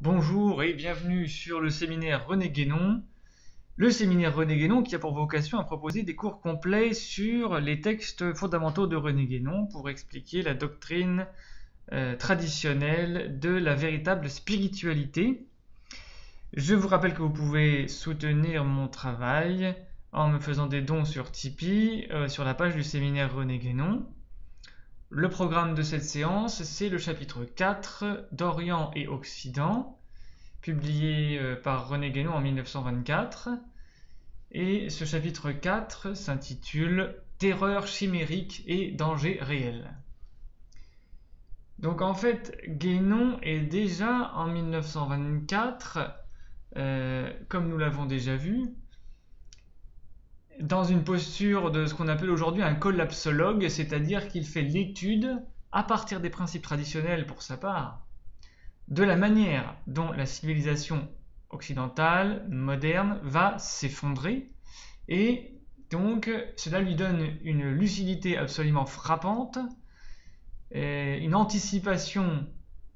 Bonjour et bienvenue sur le séminaire René Guénon. Le séminaire René Guénon qui a pour vocation à proposer des cours complets sur les textes fondamentaux de René Guénon pour expliquer la doctrine traditionnelle de la véritable spiritualité. Je vous rappelle que vous pouvez soutenir mon travail en me faisant des dons sur Tipeee sur la page du séminaire René Guénon. Le programme de cette séance, c'est le chapitre 4 d'Orient et Occident, publié par René Guénon en 1924. Et ce chapitre 4 s'intitule Terreur chimérique et danger réel. Donc en fait, Guénon est déjà en 1924, comme nous l'avons déjà vu, dans une posture de ce qu'on appelle aujourd'hui un collapsologue, c'est-à-dire qu'il fait l'étude, à partir des principes traditionnels pour sa part, de la manière dont la civilisation occidentale, moderne, va s'effondrer, et donc cela lui donne une lucidité absolument frappante, une anticipation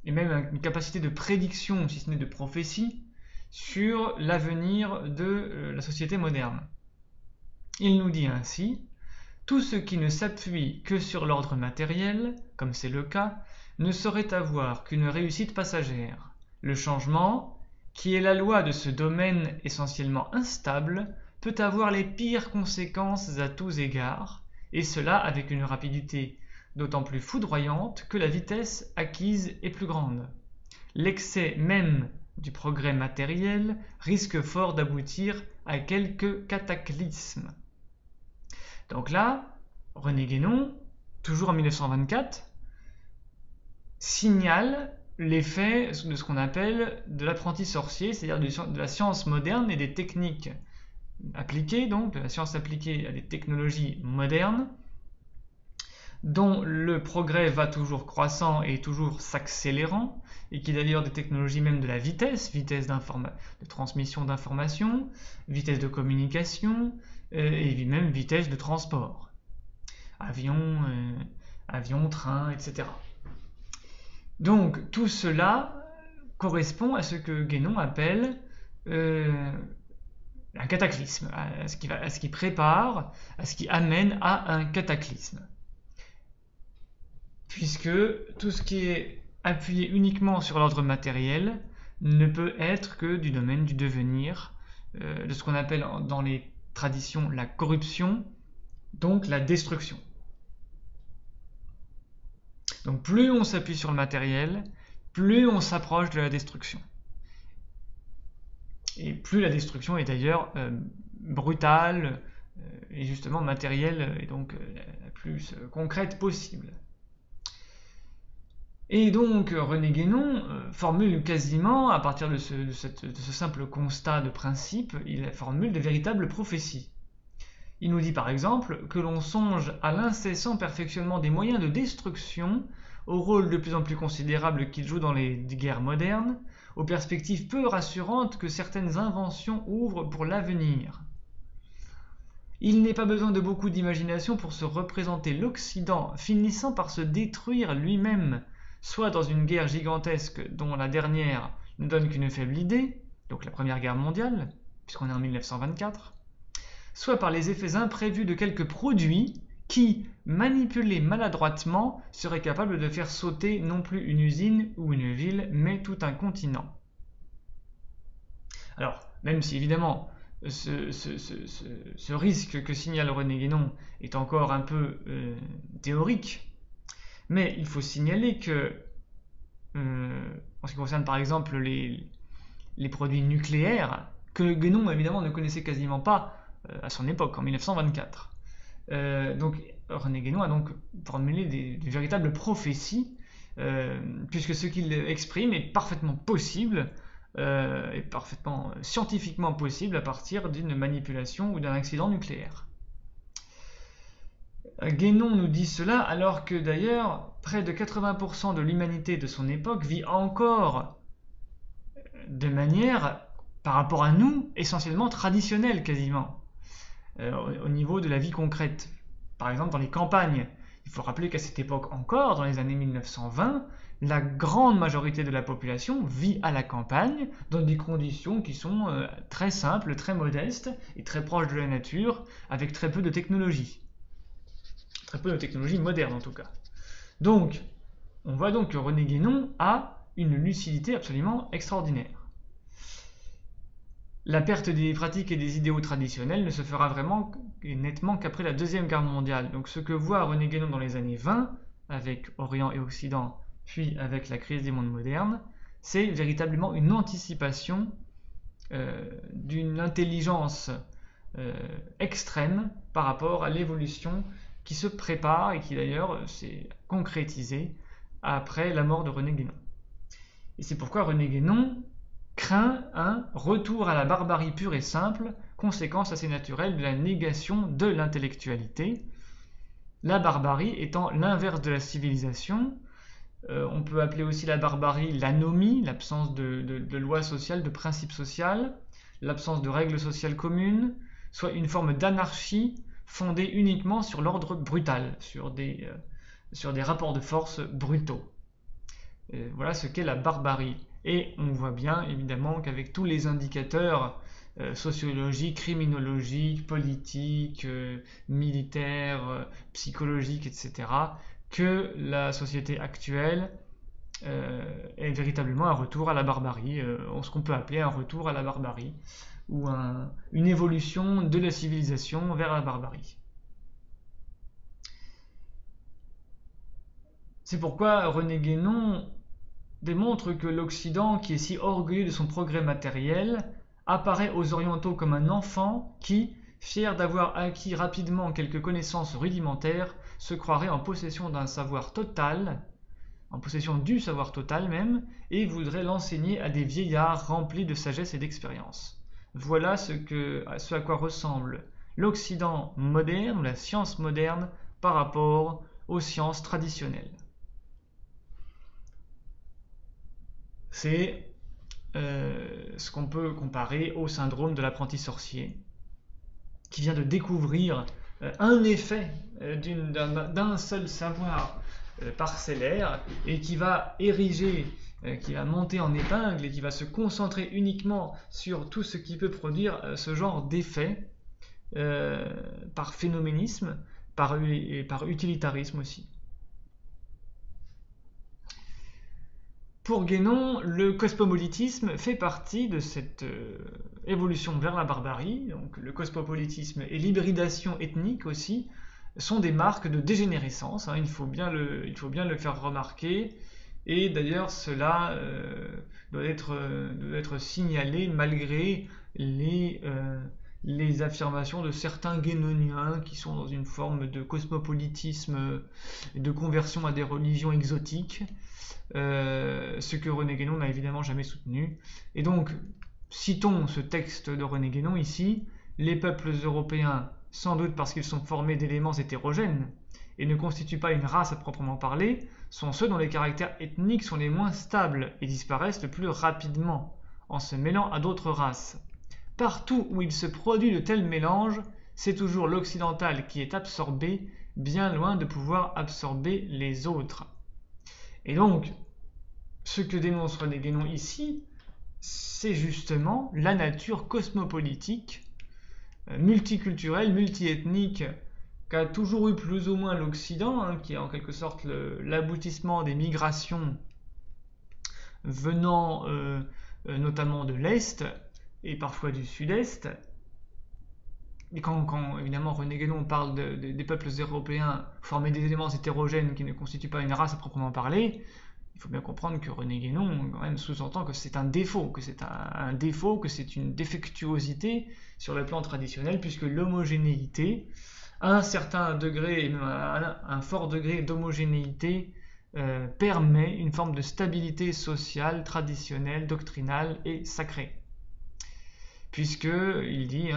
et même une capacité de prédiction, si ce n'est de prophétie, sur l'avenir de la société moderne. Il nous dit ainsi: tout ce qui ne s'appuie que sur l'ordre matériel, comme c'est le cas, ne saurait avoir qu'une réussite passagère. Le changement, qui est la loi de ce domaine essentiellement instable, peut avoir les pires conséquences à tous égards, et cela avec une rapidité d'autant plus foudroyante que la vitesse acquise est plus grande. L'excès même du progrès matériel risque fort d'aboutir à quelque cataclysme. Donc là, René Guénon, toujours en 1924, signale l'effet de ce qu'on appelle de l'apprenti sorcier, c'est-à-dire de la science moderne et des techniques appliquées, donc de la science appliquée à des technologies modernes, dont le progrès va toujours croissant et toujours s'accélérant, et qui est d'ailleurs des technologies même de la vitesse de transmission d'informations, vitesse de communication, et même vitesse de transport. Avion, train, etc. Donc tout cela correspond à ce que Guénon appelle un cataclysme, à ce qui prépare, à ce qui amène à un cataclysme. Puisque tout ce qui est appuyé uniquement sur l'ordre matériel ne peut être que du domaine du devenir, de ce qu'on appelle dans les traditions la corruption, donc la destruction. Donc plus on s'appuie sur le matériel, plus on s'approche de la destruction. Et plus la destruction est d'ailleurs brutale et justement matérielle et donc la plus concrète possible. Et donc René Guénon formule quasiment, à partir de ce simple constat de principe, il formule de véritables prophéties. Il nous dit par exemple que l'on songe à l'incessant perfectionnement des moyens de destruction, au rôle de plus en plus considérable qu'il joue dans les guerres modernes, aux perspectives peu rassurantes que certaines inventions ouvrent pour l'avenir. Il n'est pas besoin de beaucoup d'imagination pour se représenter l'Occident finissant par se détruire lui-même, soit dans une guerre gigantesque dont la dernière ne donne qu'une faible idée, donc la Première Guerre mondiale, puisqu'on est en 1924, soit par les effets imprévus de quelques produits qui, manipulés maladroitement, seraient capables de faire sauter non plus une usine ou une ville, mais tout un continent. Alors, même si évidemment ce risque que signale René Guénon est encore un peu théorique, mais il faut signaler que, en ce qui concerne par exemple les produits nucléaires, que Guénon évidemment ne connaissait quasiment pas à son époque, en 1924. Donc René Guénon a donc formulé des véritables prophéties, puisque ce qu'il exprime est parfaitement possible, est parfaitement scientifiquement possible à partir d'une manipulation ou d'un accident nucléaire. Guénon nous dit cela alors que d'ailleurs près de 80% de l'humanité de son époque vit encore de manière, par rapport à nous, essentiellement traditionnelle quasiment, au niveau de la vie concrète. Par exemple dans les campagnes, il faut rappeler qu'à cette époque encore, dans les années 1920, la grande majorité de la population vit à la campagne dans des conditions qui sont très simples, très modestes et très proches de la nature, avec très peu de technologie. Très peu de technologie moderne en tout cas. Donc, on voit donc que René Guénon a une lucidité absolument extraordinaire. La perte des pratiques et des idéaux traditionnels ne se fera vraiment et nettement qu'après la Deuxième Guerre mondiale. Donc ce que voit René Guénon dans les années 20, avec Orient et Occident, puis avec la crise des mondes modernes, c'est véritablement une anticipation d'une intelligence extrême par rapport à l'évolution qui se prépare et qui d'ailleurs s'est concrétisée après la mort de René Guénon. Et c'est pourquoi René Guénon craint un retour à la barbarie pure et simple, conséquence assez naturelle de la négation de l'intellectualité, la barbarie étant l'inverse de la civilisation. On peut appeler aussi la barbarie l'anomie, l'absence de lois sociales, de principes sociaux, l'absence de règles sociales communes, soit une forme d'anarchie fondée uniquement sur l'ordre brutal, sur des rapports de force brutaux. Voilà ce qu'est la barbarie. Et on voit bien évidemment qu'avec tous les indicateurs sociologiques, criminologiques, politiques, militaires, psychologiques, etc., que la société actuelle est véritablement un retour à la barbarie, ce qu'on peut appeler un retour à la barbarie, ou une évolution de la civilisation vers la barbarie. C'est pourquoi René Guénon démontre que l'Occident, qui est si orgueilleux de son progrès matériel, apparaît aux Orientaux comme un enfant qui, fier d'avoir acquis rapidement quelques connaissances rudimentaires, se croirait en possession d'un savoir total, en possession du savoir total même, et voudrait l'enseigner à des vieillards remplis de sagesse et d'expérience. Voilà ce à quoi ressemble l'Occident moderne, ou la science moderne, par rapport aux sciences traditionnelles. C'est ce qu'on peut comparer au syndrome de l'apprenti sorcier, qui vient de découvrir un effet d'un seul savoir parcellaire et qui va ériger, qui va monter en épingle et qui va se concentrer uniquement sur tout ce qui peut produire ce genre d'effet par phénoménisme, par utilitarisme aussi. Pour Guénon, le cosmopolitisme fait partie de cette évolution vers la barbarie. Donc, le cosmopolitisme et l'hybridation ethnique aussi sont des marques de dégénérescence. Il faut bien le faire remarquer. Et d'ailleurs, cela doit être signalé malgré les affirmations de certains guénoniens qui sont dans une forme de cosmopolitisme, de conversion à des religions exotiques. Ce que René Guénon n'a évidemment jamais soutenu. Et donc, citons ce texte de René Guénon ici: les peuples européens, sans doute parce qu'ils sont formés d'éléments hétérogènes et ne constituent pas une race à proprement parler, sont ceux dont les caractères ethniques sont les moins stables et disparaissent le plus rapidement en se mêlant à d'autres races. Partout où il se produit de tels mélanges, c'est toujours l'occidental qui est absorbé, bien loin de pouvoir absorber les autres. Et donc, ce que dénonce René Guénon ici, c'est justement la nature cosmopolitique, multiculturelle, multiethnique, qu'a toujours eu plus ou moins l'Occident, qui est en quelque sorte l'aboutissement des migrations venant notamment de l'Est et parfois du Sud-Est. Et quand évidemment René Guénon parle des peuples européens formés des éléments hétérogènes qui ne constituent pas une race à proprement parler, il faut bien comprendre que René Guénon quand même sous-entend que c'est un défaut, que c'est une défectuosité sur le plan traditionnel, puisque l'homogénéité, un certain degré, et même un fort degré d'homogénéité, permet une forme de stabilité sociale, traditionnelle, doctrinale et sacrée. Puisqu'il dit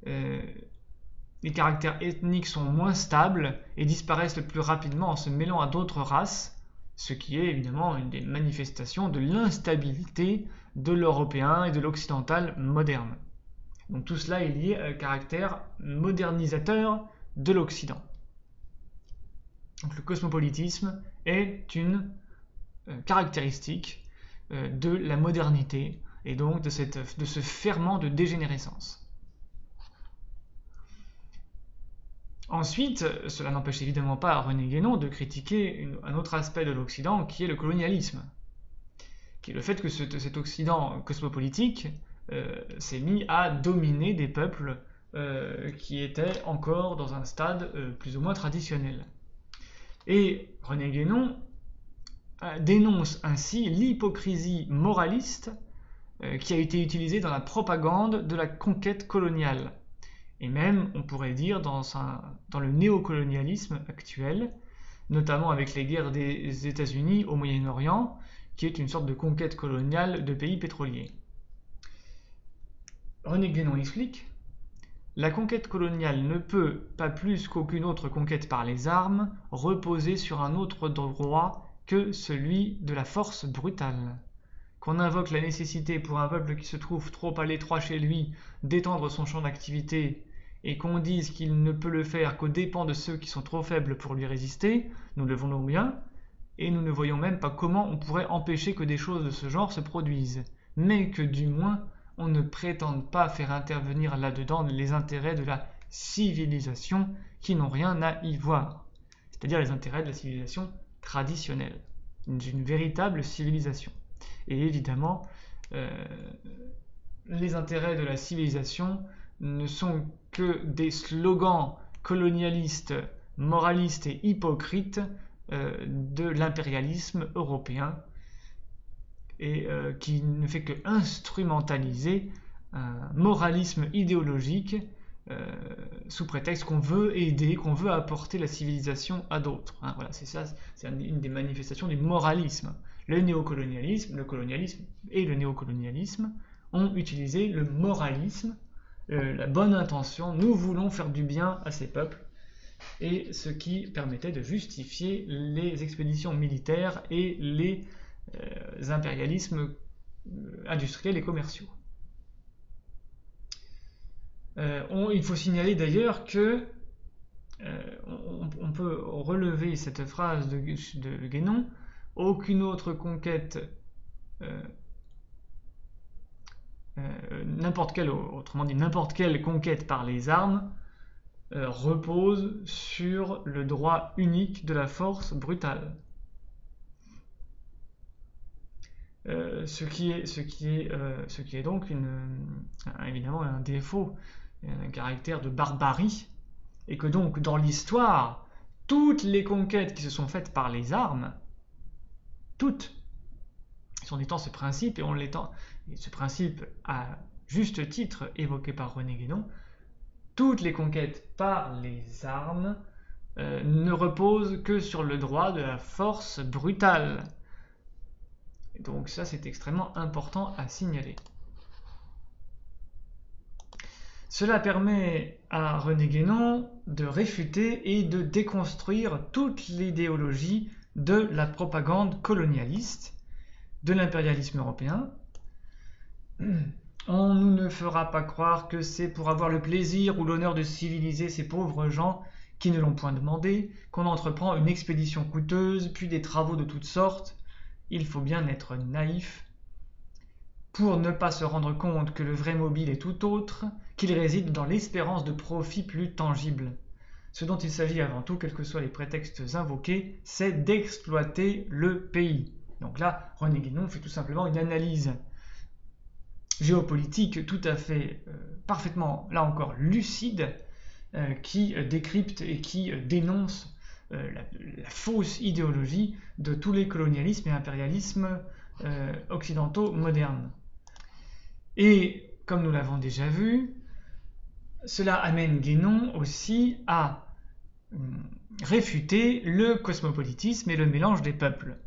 les caractères ethniques sont moins stables et disparaissent le plus rapidement en se mêlant à d'autres races, ce qui est évidemment une des manifestations de l'instabilité de l'européen et de l'occidental moderne. Donc tout cela est lié à un caractère modernisateur de l'Occident. Donc le cosmopolitisme est une caractéristique de la modernité et donc de ce ferment de dégénérescence. Ensuite, cela n'empêche évidemment pas René Guénon de critiquer un autre aspect de l'Occident qui est le colonialisme, qui est le fait que cet Occident cosmopolitique s'est mis à dominer des peuples qui étaient encore dans un stade plus ou moins traditionnel. Et René Guénon dénonce ainsi l'hypocrisie moraliste qui a été utilisée dans la propagande de la conquête coloniale. Et même, on pourrait dire, dans le néocolonialisme actuel, notamment avec les guerres des États-Unis au Moyen-Orient, qui est une sorte de conquête coloniale de pays pétroliers. René Guénon explique: la conquête coloniale ne peut, pas plus qu'aucune autre conquête par les armes, reposer sur un autre droit que celui de la force brutale. Qu'on invoque la nécessité pour un peuple qui se trouve trop à l'étroit chez lui d'étendre son champ d'activité et qu'on dise qu'il ne peut le faire qu'aux dépens de ceux qui sont trop faibles pour lui résister, nous le voulons bien, et nous ne voyons même pas comment on pourrait empêcher que des choses de ce genre se produisent, mais que du moins on ne prétende pas faire intervenir là-dedans les intérêts de la civilisation qui n'ont rien à y voir, c'est-à-dire les intérêts de la civilisation traditionnelle, d'une véritable civilisation. Et évidemment, les intérêts de la civilisation ne sont que des slogans colonialistes, moralistes et hypocrites de l'impérialisme européen et qui ne fait que instrumentaliser un moralisme idéologique sous prétexte qu'on veut aider, qu'on veut apporter la civilisation à d'autres. Hein, voilà, c'est ça, c'est une des manifestations du moralisme. Le néocolonialisme, le colonialisme et le néocolonialisme ont utilisé le moralisme, la bonne intention, nous voulons faire du bien à ces peuples, et ce qui permettait de justifier les expéditions militaires et les impérialismes industriels et commerciaux. Il faut signaler d'ailleurs que on peut relever cette phrase de Guénon: aucune autre conquête, autrement dit n'importe quelle conquête par les armes repose sur le droit unique de la force brutale. Ce qui est donc évidemment un défaut, un caractère de barbarie, et que donc dans l'histoire, toutes les conquêtes qui se sont faites par les armes, toutes, en étant ce principe, et ce principe à juste titre évoqué par René Guénon, toutes les conquêtes par les armes ne reposent que sur le droit de la force brutale. Donc ça, c'est extrêmement important à signaler. Cela permet à René Guénon de réfuter et de déconstruire toute l'idéologie de la propagande colonialiste, de l'impérialisme européen. On nous ne fera pas croire que c'est pour avoir le plaisir ou l'honneur de civiliser ces pauvres gens qui ne l'ont point demandé, qu'on entreprend une expédition coûteuse, puis des travaux de toutes sortes. Il faut bien être naïf pour ne pas se rendre compte que le vrai mobile est tout autre, qu'il réside dans l'espérance de profit plus tangible. Ce dont il s'agit avant tout, quels que soient les prétextes invoqués, c'est d'exploiter le pays. Donc là, René Guénon fait tout simplement une analyse géopolitique tout à fait, parfaitement, là encore, lucide, qui décrypte et qui dénonce la fausse idéologie de tous les colonialismes et impérialismes occidentaux modernes. Et, comme nous l'avons déjà vu, cela amène Guénon aussi à réfuter le cosmopolitisme et le mélange des peuples.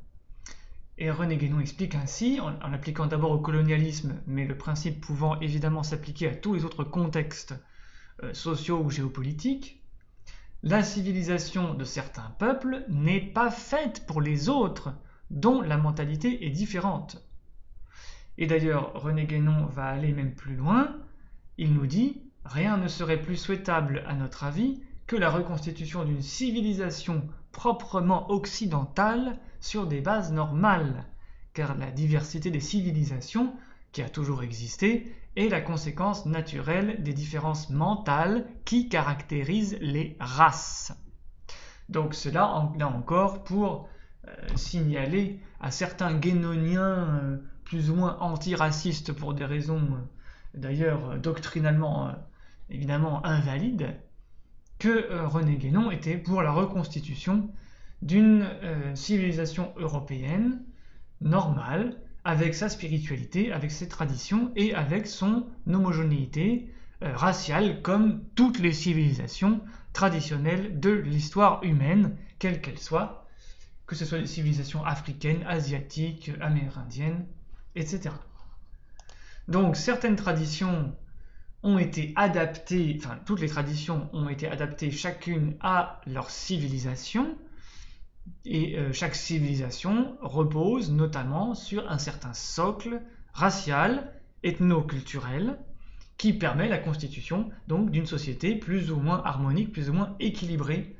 Et René Guénon explique ainsi, en appliquant d'abord au colonialisme, mais le principe pouvant évidemment s'appliquer à tous les autres contextes sociaux ou géopolitiques, la civilisation de certains peuples n'est pas faite pour les autres, dont la mentalité est différente. Et d'ailleurs, René Guénon va aller même plus loin, il nous dit « Rien ne serait plus souhaitable à notre avis que la reconstitution d'une civilisation proprement occidentale sur des bases normales, car la diversité des civilisations, qui a toujours existé, est la conséquence naturelle des différences mentales qui caractérisent les races. Donc cela, là encore, pour signaler à certains guénoniens plus ou moins antiracistes pour des raisons d'ailleurs doctrinalement évidemment invalides, que René Guénon était pour la reconstitution d'une civilisation européenne normale, avec sa spiritualité, avec ses traditions et avec son homogénéité raciale, comme toutes les civilisations traditionnelles de l'histoire humaine, quelle qu'elle soit, que ce soit des civilisations africaines, asiatiques, amérindiennes, etc. Donc certaines traditions ont été adaptées, enfin toutes les traditions ont été adaptées chacune à leur civilisation, et chaque civilisation repose notamment sur un certain socle racial, ethno-culturel, qui permet la constitution donc d'une société plus ou moins harmonique, plus ou moins équilibrée,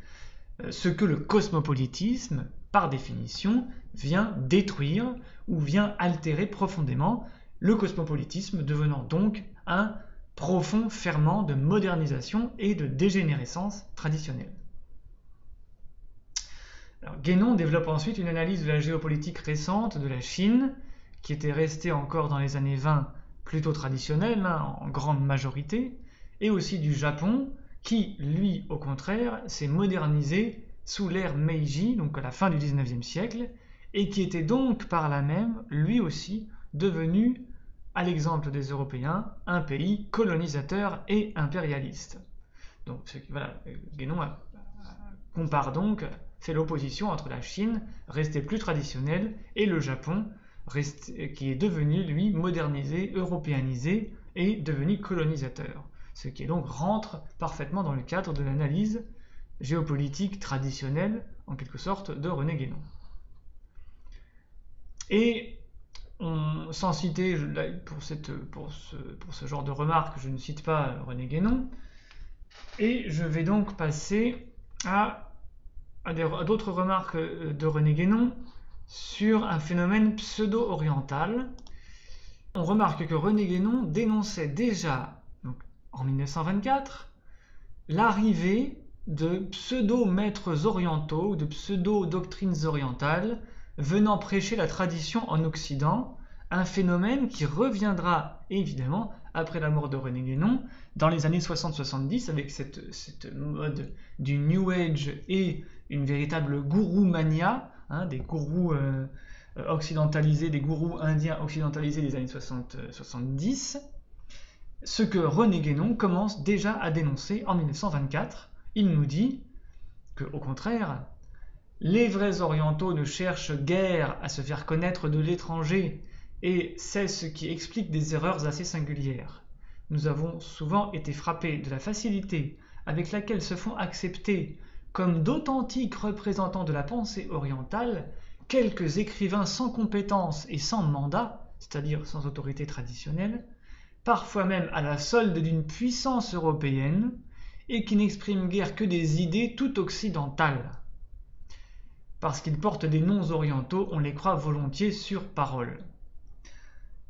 ce que le cosmopolitisme, par définition, vient détruire ou vient altérer profondément, le cosmopolitisme devenant donc un profond ferment de modernisation et de dégénérescence traditionnelle. Alors, Guénon développe ensuite une analyse de la géopolitique récente de la Chine, qui était restée encore dans les années 20 plutôt traditionnelle, en grande majorité, et aussi du Japon, qui, lui, au contraire, s'est modernisé sous l'ère Meiji, donc à la fin du XIXe siècle, et qui était donc par là même, lui aussi, devenu, à l'exemple des Européens, un pays colonisateur et impérialiste. Donc voilà, Guénon compare donc, fait l'opposition entre la Chine, restée plus traditionnelle, et le Japon, qui est devenu, lui, modernisé, européanisé, et devenu colonisateur. Ce qui donc rentre parfaitement dans le cadre de l'analyse géopolitique traditionnelle, en quelque sorte, de René Guénon. Et sans citer, pour ce genre de remarques, je ne cite pas René Guénon, et je vais donc passer à d'autres remarques de René Guénon sur un phénomène pseudo-oriental. On remarque que René Guénon dénonçait déjà, donc, en 1924, l'arrivée de pseudo-maîtres orientaux ou de pseudo-doctrines orientales venant prêcher la tradition en Occident, un phénomène qui reviendra évidemment après la mort de René Guénon dans les années 60-70 avec cette mode du New Age et une véritable gourou-mania, des gourous occidentalisés, des gourous indiens occidentalisés des années 60-70, ce que René Guénon commence déjà à dénoncer en 1924. Il nous dit que, au contraire, les vrais orientaux ne cherchent guère à se faire connaître de l'étranger, et c'est ce qui explique des erreurs assez singulières. Nous avons souvent été frappés de la facilité avec laquelle se font accepter comme d'authentiques représentants de la pensée orientale quelques écrivains sans compétences et sans mandat, c'est-à-dire sans autorité traditionnelle, parfois même à la solde d'une puissance européenne, et qui n'expriment guère que des idées tout occidentales. Parce qu'ils portent des noms orientaux, on les croit volontiers sur parole.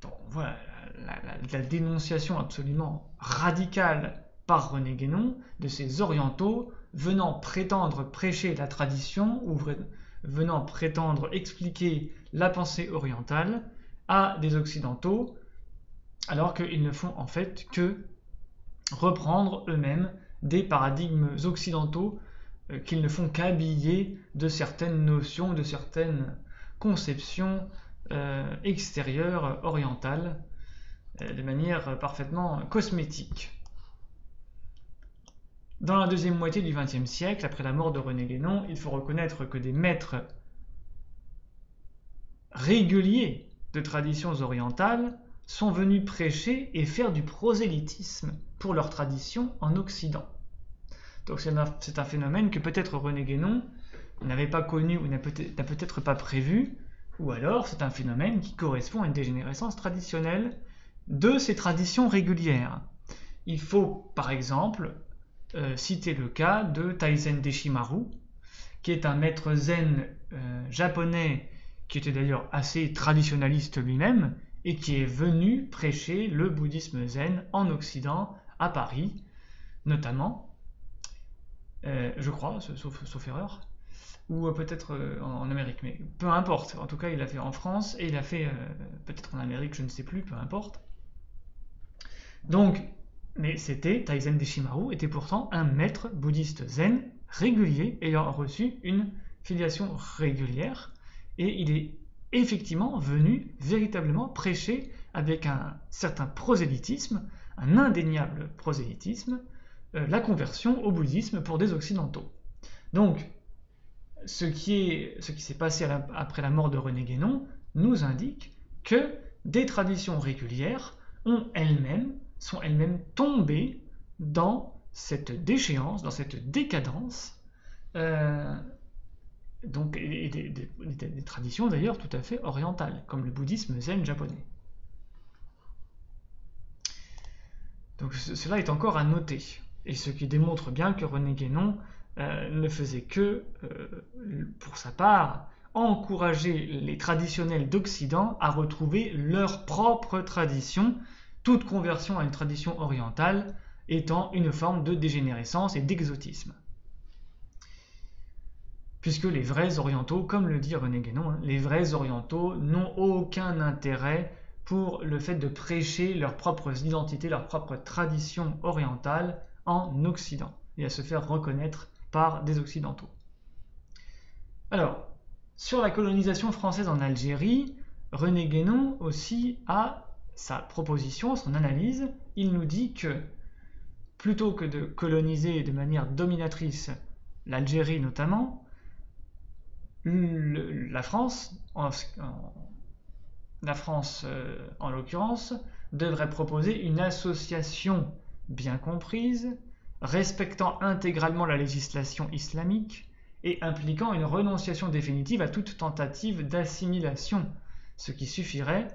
Donc voilà la dénonciation absolument radicale par René Guénon de ces orientaux venant prétendre prêcher la tradition ou venant prétendre expliquer la pensée orientale à des occidentaux, alors qu'ils ne font en fait que reprendre eux-mêmes des paradigmes occidentaux qu'ils ne font qu'habiller de certaines notions, de certaines conceptions extérieures orientales de manière parfaitement cosmétique. Dans la deuxième moitié du XXe siècle, après la mort de René Guénon, il faut reconnaître que des maîtres réguliers de traditions orientales sont venus prêcher et faire du prosélytisme pour leur tradition en Occident. Donc c'est un phénomène que peut-être René Guénon n'avait pas connu ou n'a peut-être pas prévu, ou alors c'est un phénomène qui correspond à une dégénérescence traditionnelle de ces traditions régulières. Il faut par exemple citer le cas de Taizen Deshimaru, qui est un maître zen japonais qui était d'ailleurs assez traditionnaliste lui-même et qui est venu prêcher le bouddhisme zen en Occident, à Paris notamment, je crois, sauf erreur, ou peut-être en Amérique, mais peu importe. En tout cas, il l'a fait en France et il l'a fait peut-être en Amérique, je ne sais plus, peu importe. Donc, mais Taizen Deshimaru était pourtant un maître bouddhiste zen régulier, ayant reçu une filiation régulière, et il est effectivement venu véritablement prêcher avec un certain prosélytisme, un indéniable prosélytisme, la conversion au bouddhisme pour des occidentaux. Donc, ce qui s'est passé après la mort de René Guénon nous indique que des traditions régulières sont elles-mêmes tombées dans cette déchéance, dans cette décadence, donc, et des traditions d'ailleurs tout à fait orientales, comme le bouddhisme zen japonais. Donc cela est encore à noter, et ce qui démontre bien que René Guénon ne faisait que, pour sa part, encourager les traditionnels d'Occident à retrouver leur propre tradition, toute conversion à une tradition orientale étant une forme de dégénérescence et d'exotisme. Puisque les vrais orientaux, comme le dit René Guénon, les vrais orientaux n'ont aucun intérêt pour le fait de prêcher leurs propres identités, leurs propres traditions orientales en Occident, et à se faire reconnaître par des occidentaux. Alors, sur la colonisation française en Algérie, René Guénon aussi a sa proposition, son analyse. Il nous dit que plutôt que de coloniser de manière dominatrice l'Algérie notamment, la France, en l'occurrence, devrait proposer une association bien comprise, respectant intégralement la législation islamique et impliquant une renonciation définitive à toute tentative d'assimilation, ce qui suffirait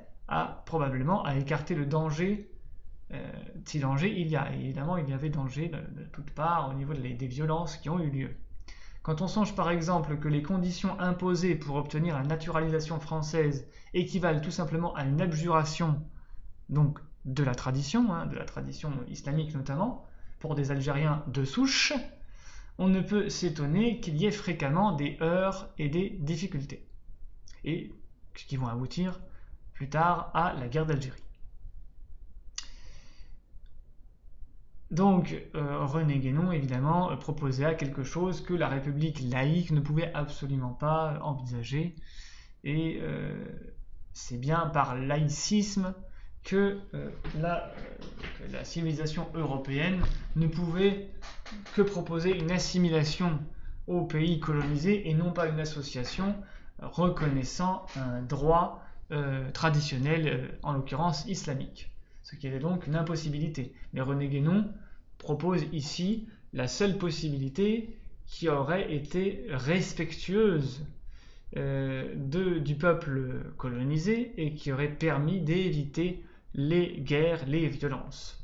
probablement à écarter le danger, si danger il y a. Et évidemment, il y avait danger de toutes parts au niveau des violences qui ont eu lieu. Quand on songe par exemple que les conditions imposées pour obtenir la naturalisation française équivalent tout simplement à une abjuration donc de la tradition islamique notamment, pour des Algériens de souche, on ne peut s'étonner qu'il y ait fréquemment des heurts et des difficultés, et qui vont aboutir plus tard à la guerre d'Algérie. Donc René Guénon évidemment proposait quelque chose que la République laïque ne pouvait absolument pas envisager, et c'est bien par laïcisme que la civilisation européenne ne pouvait que proposer une assimilation aux pays colonisés et non pas une association reconnaissant un droit traditionnel, en l'occurrence islamique. Ce qui est donc une impossibilité. Mais René Guénon propose ici la seule possibilité qui aurait été respectueuse du peuple colonisé et qui aurait permis d'éviter les guerres, les violences.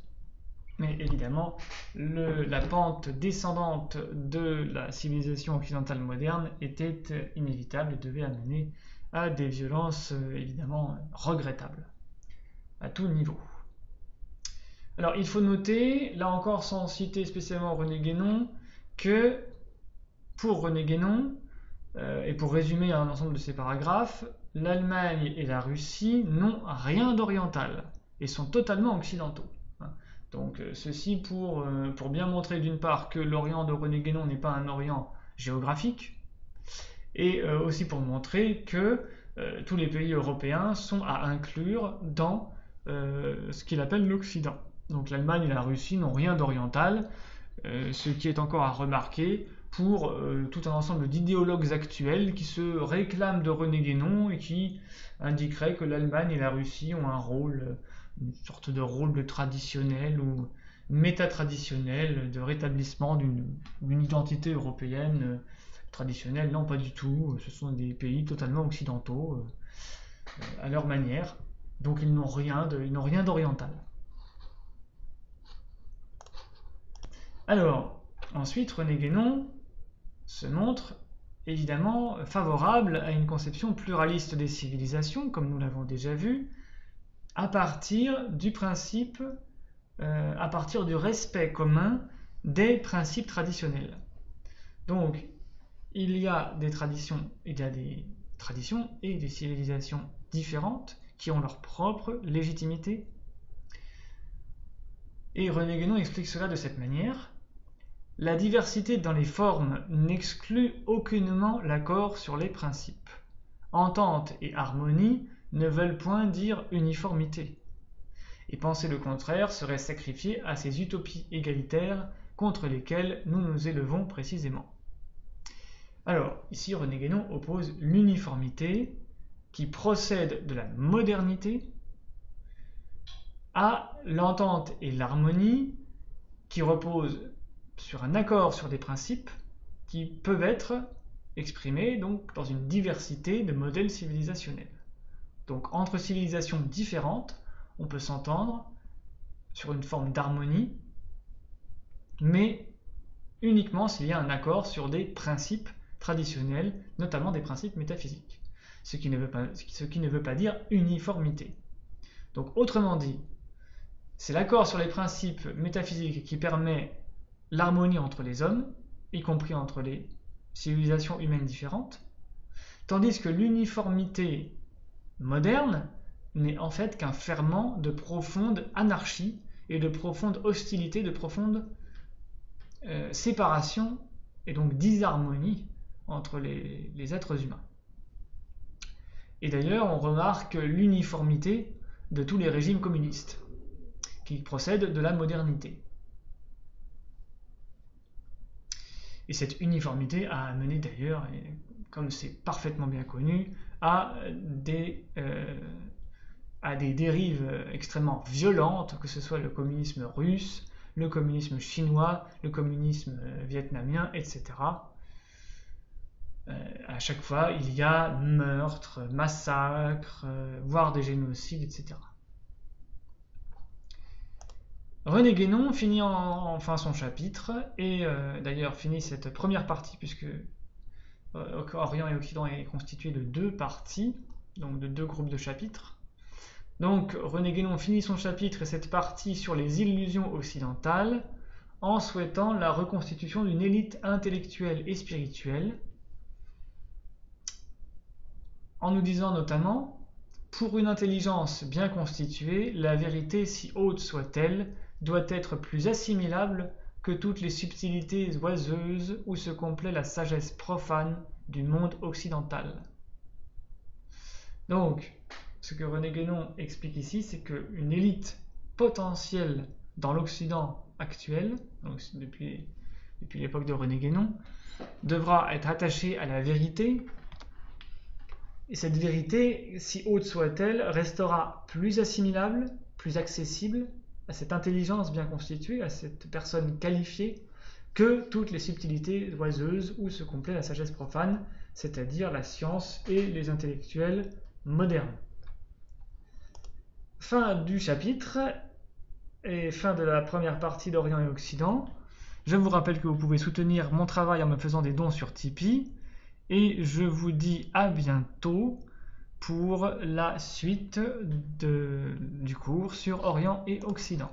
Mais évidemment, la pente descendante de la civilisation occidentale moderne était inévitable et devait amener à des violences évidemment regrettables, à tout niveau. Alors il faut noter, là encore sans citer spécialement René Guénon, que pour René Guénon, et pour résumer un ensemble de ces paragraphes, l'Allemagne et la Russie n'ont rien d'oriental et sont totalement occidentaux. Donc ceci pour bien montrer d'une part que l'Orient de René Guénon n'est pas un Orient géographique, et aussi pour montrer que tous les pays européens sont à inclure dans ce qu'il appelle l'Occident. Donc l'Allemagne et la Russie n'ont rien d'oriental, ce qui est encore à remarquer pour tout un ensemble d'idéologues actuels qui se réclament de René Guénon et qui indiqueraient que l'Allemagne et la Russie ont un rôle, une sorte de rôle de traditionnel ou métatraditionnel de rétablissement d'une identité européenne traditionnelle. Non, pas du tout. Ce sont des pays totalement occidentaux à leur manière. Donc ils n'ont rien d'oriental. Alors, Ensuite, René Guénon se montre évidemment favorable à une conception pluraliste des civilisations, comme nous l'avons déjà vu, à partir du respect commun des principes traditionnels. Donc, il y a des traditions et des civilisations différentes qui ont leur propre légitimité. Et René Guénon explique cela de cette manière. La diversité dans les formes n'exclut aucunement l'accord sur les principes. Entente et harmonie ne veulent point dire uniformité. Et penser le contraire serait sacrifier à ces utopies égalitaires contre lesquelles nous nous élevons précisément. Alors, ici, René Guénon oppose l'uniformité qui procède de la modernité à l'entente et l'harmonie qui reposent sur un accord sur des principes qui peuvent être exprimés donc, dans une diversité de modèles civilisationnels. Donc, entre civilisations différentes, on peut s'entendre sur une forme d'harmonie, mais uniquement s'il y a un accord sur des principes traditionnels, notamment des principes métaphysiques, ce qui ne veut pas dire uniformité. Donc autrement dit, c'est l'accord sur les principes métaphysiques qui permet l'harmonie entre les hommes, y compris entre les civilisations humaines différentes, tandis que l'uniformité moderne n'est en fait qu'un ferment de profonde anarchie et de profonde hostilité, de profonde séparation et donc disharmonie entre les êtres humains. Et d'ailleurs, on remarque l'uniformité de tous les régimes communistes qui procèdent de la modernité. Et cette uniformité a amené d'ailleurs, comme c'est parfaitement bien connu, à des dérives extrêmement violentes, que ce soit le communisme russe, le communisme chinois, le communisme vietnamien, etc. À chaque fois, il y a meurtres, massacres, voire des génocides, etc. René Guénon finit enfin son chapitre, et d'ailleurs finit cette première partie, puisque Orient et Occident est constitué de 2 parties, donc de 2 groupes de chapitres. Donc René Guénon finit son chapitre et cette partie sur les illusions occidentales en souhaitant la reconstitution d'une élite intellectuelle et spirituelle, en nous disant notamment « Pour une intelligence bien constituée, la vérité, si haute soit-elle, doit être plus assimilable que toutes les subtilités oiseuses où se complaît la sagesse profane du monde occidental. » Donc, ce que René Guénon explique ici, c'est qu'une élite potentielle dans l'Occident actuel, donc depuis l'époque de René Guénon, devra être attachée à la vérité, et cette vérité, si haute soit-elle, restera plus assimilable, plus accessible à cette intelligence bien constituée, à cette personne qualifiée, que toutes les subtilités oiseuses où se complaît la sagesse profane, c'est-à-dire la science et les intellectuels modernes. Fin du chapitre et fin de la première partie d'Orient et Occident. Je vous rappelle que vous pouvez soutenir mon travail en me faisant des dons sur Tipeee. Et je vous dis à bientôt pour la suite du cours sur Orient et Occident.